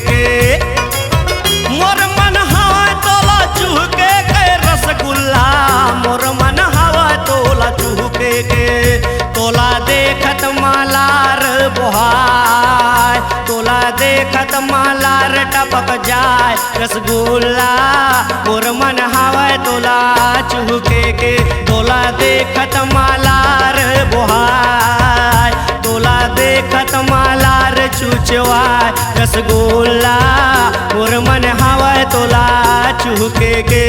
के मोर मन हवा तोला चुहके के रसगुल्ला मोर मन हवा तोला चुहके के तोला देखत मालार बोहाय तोला देखत मालार टपक जाए रसगुल्ला मोर मन हवा तोला चुहके के तोला देखत मालार बोहाय तोला देखत मालार चुचवाय रसगुल्ला मोर मन हवा तोला चुहके के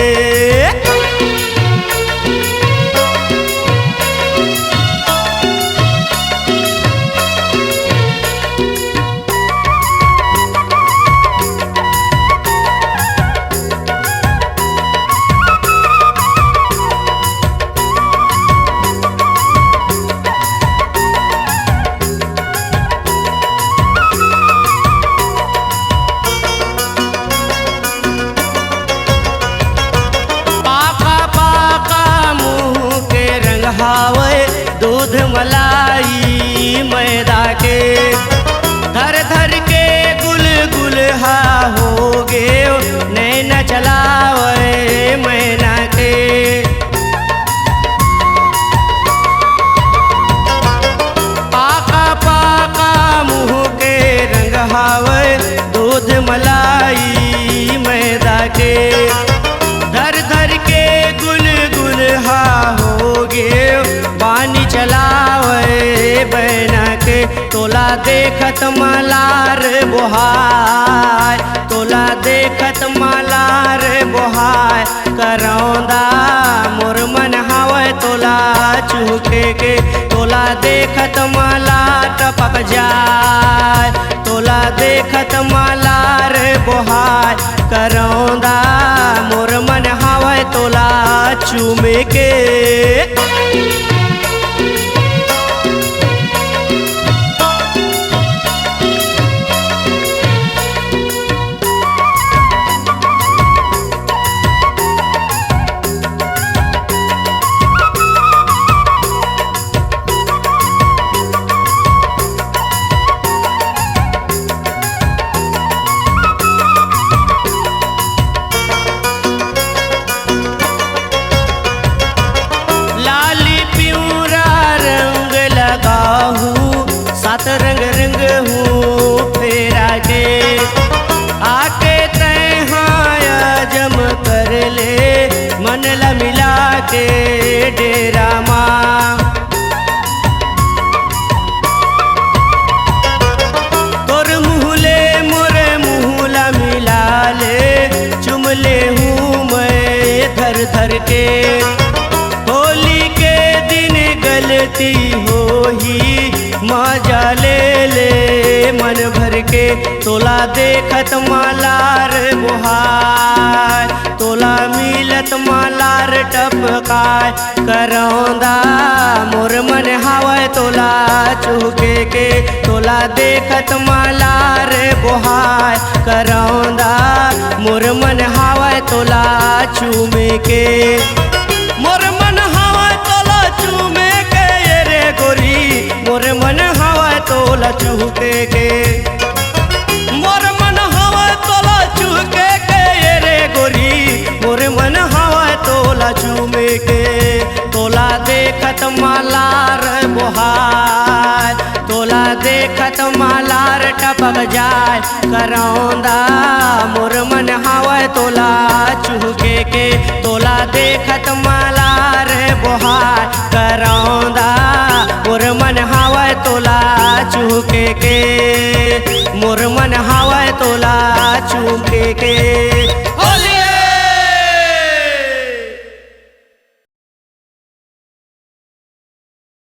दूध मलाई मैदा के धर धर के गुल गुल हा हो गे नैन चलावे मैना के पाका पाका मुँह के रंग हावे दूध मलाई मैदा के धर धर के गुल गुल हा हो गे पानी चलावे बना के तोला देखत मालार बोहाय तोला देखत मालार बोहाय करौंदा मोर मन हवा तोला चुहके के तोला देखत माला टपक जाए तोला देखत मालार बोहाय करौंदा मोर मन हवा तोला चूमे के सात रंग रंग हूँ फेरा के आके तैहाया जम कर ले मन ला मिला के डेरा माँ तोर मुहले मोरे मुहला मिला ले चुम ले हूँ मैं धर धर के होली के दिन गलती हो ही मजा ले ले मन भर के तोला देखत मालार बोहाय तोला मिलत मालार टपकाय करौंदा मोर मन हवा तोला चुहके के तोला देखत मालार बोहाय करौंदा मोर मन हवा तोला चूमे के मोर मन हवा तोला चूमे के ये रे गोरी मोर मन हवा तोला चुहके के मोर मन हवा तोला चुहके के ये रे गोरी मोर मन हवा तोला चूमे के तोला देखत मालार बोहाय तोला देखत मालार टपक जाए करौंदा मोर मन हवा तोला चुहके के तोला देखत मालार बोहाय करौंदा मोर मन हवा तोला चुहके के मोर मन हवा तोला चुहके के